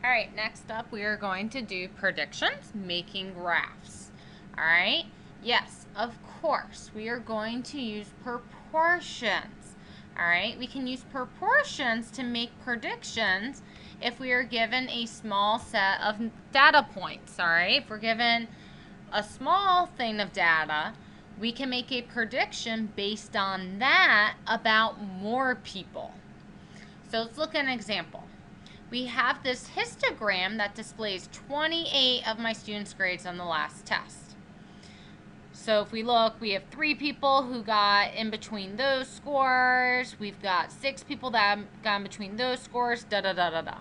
All right, next up we are going to do predictions, making graphs. All right, yes, of course, we are going to use proportions. All right, we can use proportions to make predictions if we are given a small set of data points. All right, if we're given a small thing of data, we can make a prediction based on that about more people. So let's look at an example. We have this histogram that displays 28 of my students' grades on the last test. So if we look, we have 3 people who got in between those scores. We've got 6 people that got in between those scores, da-da-da-da-da.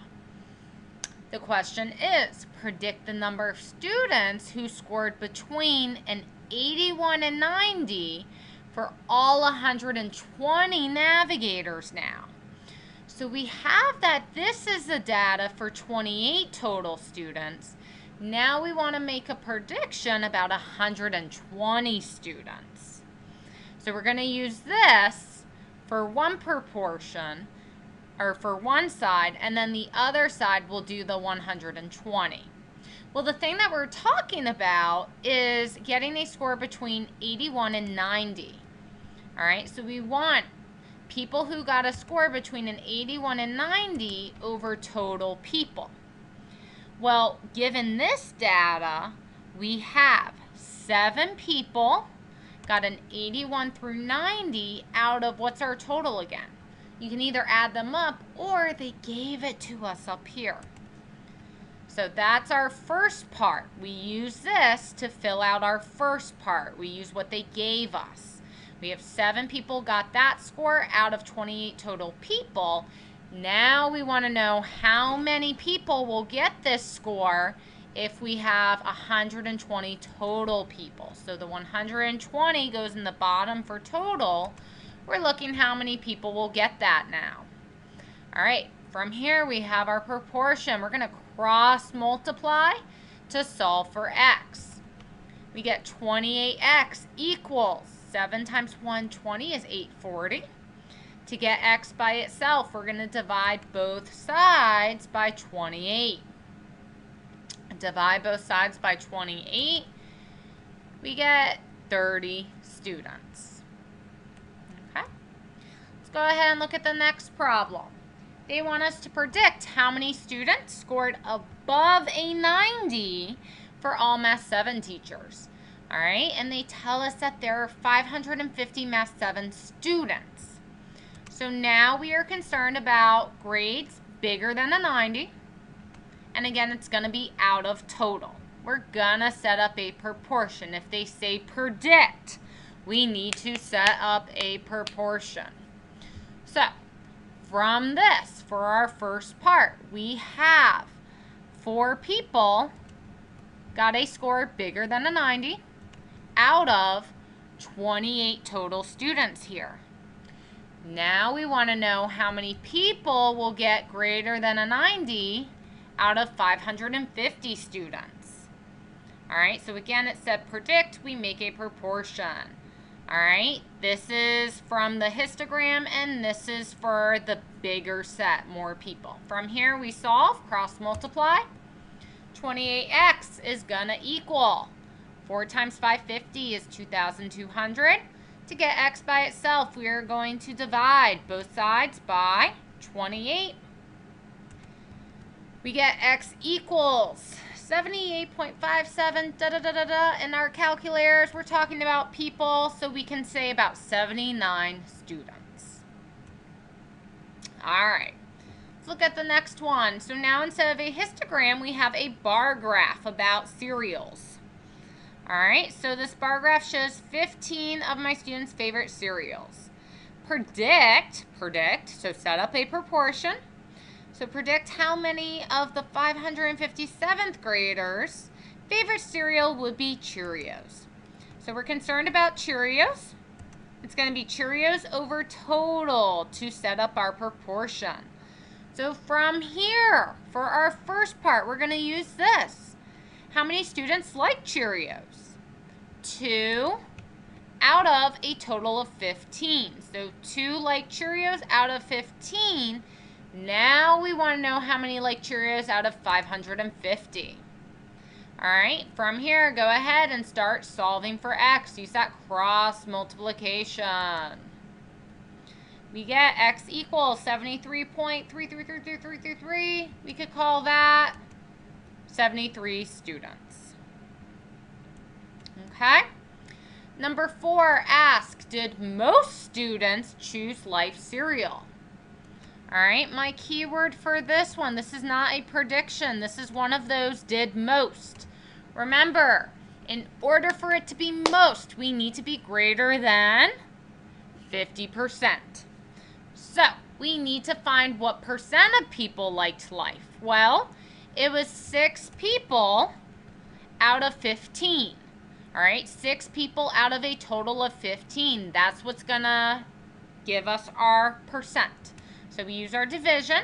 The question is, predict the number of students who scored between an 81 and 90 for all 120 navigators now. So we have that this is the data for 28 total students. Now we want to make a prediction about 120 students. So we're going to use this for one proportion, or for one side, and then the other side will do the 120. Well, the thing that we're talking about is getting a score between 81 and 90. All right, so we want people who got a score between an 81 and 90 over total people. Well, given this data, we have 7 people got an 81 through 90 out of, what's our total again? You can either add them up or they gave it to us up here. So that's our first part. We use this to fill out our first part. We use what they gave us. We have 7 people got that score out of 28 total people. Now we want to know how many people will get this score if we have 120 total people. So the 120 goes in the bottom for total. We're looking how many people will get that now. All right, from here we have our proportion. We're going to cross multiply to solve for x. We get 28x equals 7 times 120 is 840. To get x by itself, we're going to divide both sides by 28. Divide both sides by 28. We get 30 students. Okay. Let's go ahead and look at the next problem. They want us to predict how many students scored above a 90 for all Math 7 teachers. All right, and they tell us that there are 550 Math 7 students. So now we are concerned about grades bigger than a 90. And again, it's going to be out of total. We're going to set up a proportion. If they say predict, we need to set up a proportion. So from this, for our first part, we have 4 people got a score bigger than a 90 out of 28 total students here. Now we want to know how many people will get greater than a 90 out of 550 students. All right, so again, it said predict, we make a proportion. All right, this is from the histogram, and this is for the bigger set, more people. From here, we solve, cross multiply. 28x is gonna equal 4 times 550 is 2,200. To get x by itself, we are going to divide both sides by 28. We get x equals 78.57 da-da-da-da-da. In our calculators, we're talking about people, so we can say about 79 students. All right, let's look at the next one. So now instead of a histogram, we have a bar graph about cereals. All right, so this bar graph shows 15 of my students' favorite cereals. Predict, so set up a proportion. So predict how many of the 557th graders' favorite cereal would be Cheerios. So we're concerned about Cheerios. It's going to be Cheerios over total to set up our proportion. So from here, for our first part, we're going to use this. How many students like Cheerios? 2 out of a total of 15. So 2 like Cheerios out of 15 Now we want to know how many like Cheerios out of 550. All right, from here, go ahead and start solving for x. Use that cross multiplication. We get x equals 73.333333. We could call that 73 students. Okay. Number 4, ask, did most students choose Life cereal? All right, my keyword for this one, this is not a prediction. This is one of those did most. Remember, in order for it to be most, we need to be greater than 50%. So, we need to find what percent of people liked Life. Well, it was 6 people out of 15. All right, 6 people out of a total of 15. That's what's going to give us our percent. So we use our division.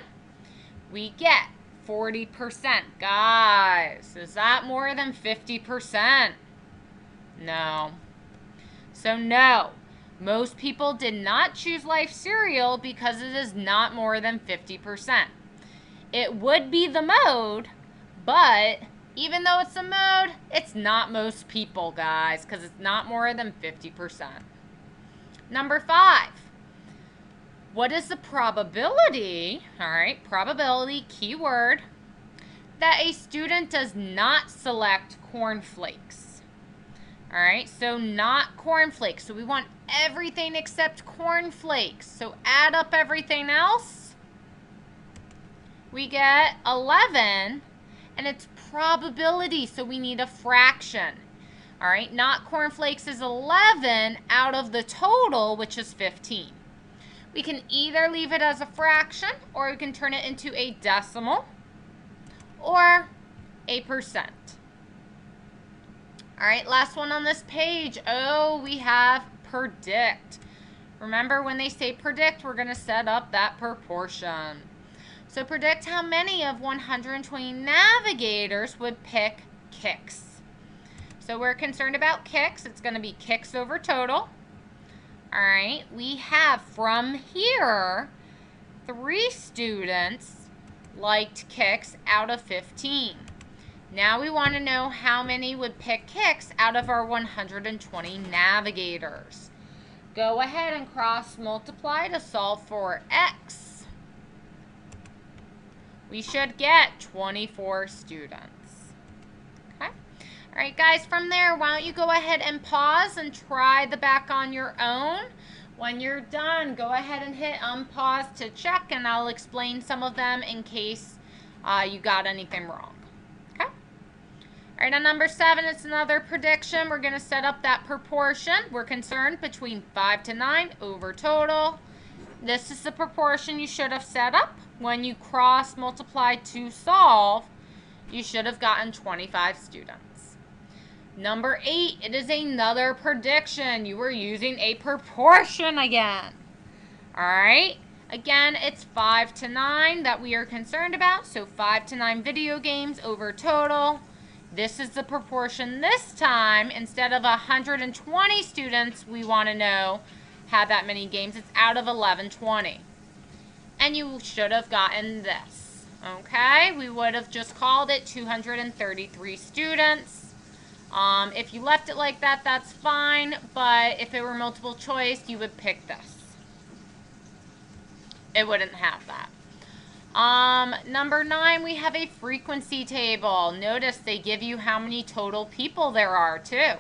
We get 40%. Guys, is that more than 50%? No. So no, most people did not choose Life cereal because it is not more than 50%. It would be the mode, but even though it's a mode, it's not most people, guys, because it's not more than 50%. Number 5. What is the probability, all right, probability, keyword, that a student does not select cornflakes? All right, so not cornflakes. So we want everything except cornflakes. So add up everything else. We get 11, and it's probability, so we need a fraction. All right, not cornflakes is 11 out of the total, which is 15. We can either leave it as a fraction, or we can turn it into a decimal, or a percent. All right, last one on this page. Oh, we have predict. Remember, when they say predict, we're going to set up that proportion. So predict how many of 120 navigators would pick Kix. So we're concerned about Kix. It's going to be Kix over total. All right, we have from here 3 students liked Kix out of 15. Now we want to know how many would pick Kix out of our 120 navigators. Go ahead and cross multiply to solve for x. We should get 24 students. Okay. All right, guys, from there, why don't you go ahead and pause and try the back on your own. When you're done, go ahead and hit unpause to check, and I'll explain some of them in case you got anything wrong. Okay? All right, on number 7, it's another prediction. We're going to set up that proportion. We're concerned between 5 to 9 over total. This is the proportion you should have set up. When you cross multiply to solve, you should have gotten 25 students. Number 8, it is another prediction. You were using a proportion again. All right. Again, it's 5 to 9 that we are concerned about. So 5 to 9 video games over total. This is the proportion this time. Instead of 120 students, we want to know had that many games. It's out of 1120. And you should have gotten this. Okay. We would have just called it 233 students. If you left it like that, that's fine, but if it were multiple choice, you would pick this. It wouldn't have that. Number 9, we have a frequency table. Notice they give you how many total people there are, too.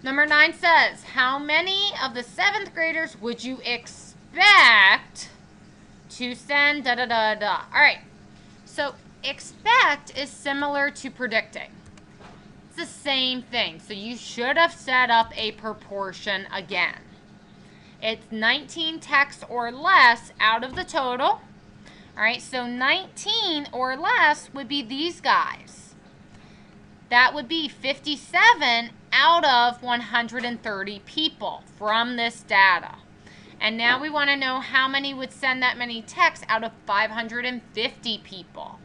Number 9 says, how many of the 7th graders would you expect to send da-da-da-da? All right, so expect is similar to predicting. It's the same thing. So you should have set up a proportion again. It's 19 texts or less out of the total. All right, so 19 or less would be these guys. That would be 57 out of 130 people from this data. And now we want to know how many would send that many texts out of 550 people.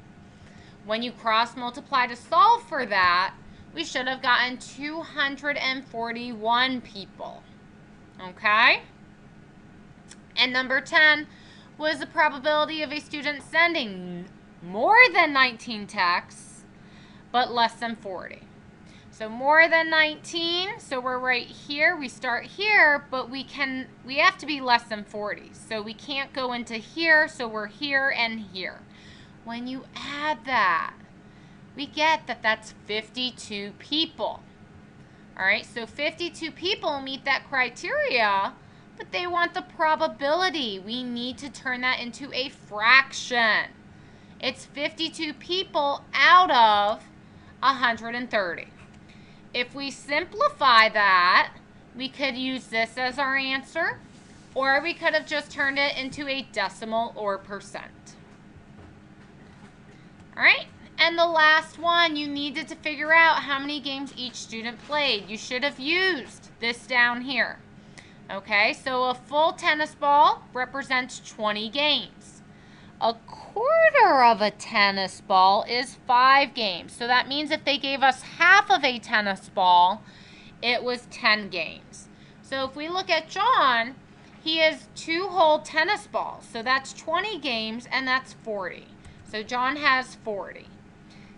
When you cross multiply to solve for that, we should have gotten 241 people. Okay? And number 10, What is the probability of a student sending more than 19 texts, but less than 40? So more than 19, so we're right here. We start here, but we have to be less than 40. So we can't go into here, so we're here and here. When you add that, we get that that's 52 people. All right, so 52 people meet that criteria, but they want the probability. We need to turn that into a fraction. It's 52 people out of 130. If we simplify that, we could use this as our answer, or we could have just turned it into a decimal or percent. All right, and the last one, you needed to figure out how many games each student played. You should have used this down here. Okay, so a full tennis ball represents 20 games. A quarter of a tennis ball is 5 games. So that means if they gave us half of a tennis ball, it was 10 games. So if we look at John, he has 2 whole tennis balls. So that's 20 games, and that's 40. So John has 40.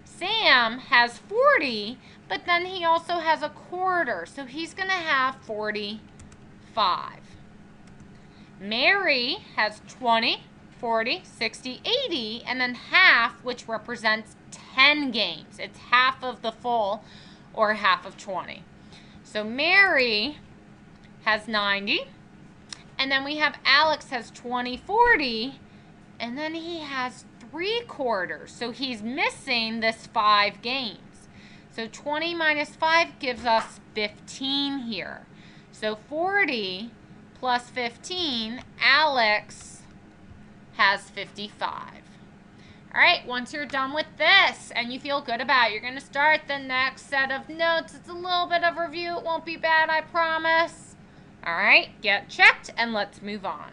Sam has 40, but then he also has a quarter. So he's going to have 45. Mary has 20, 40, 60, 80, and then half, which represents 10 games. It's half of the full or half of 20. So Mary has 90, and then we have Alex has 20, 40, and then he has 3/4. So he's missing this 5 games. So 20 minus 5 gives us 15 here. So 40 plus 15, Alex has 55. All right, once you're done with this and you feel good about it, you're going to start the next set of notes. It's a little bit of review. It won't be bad, I promise. All right, get checked and let's move on.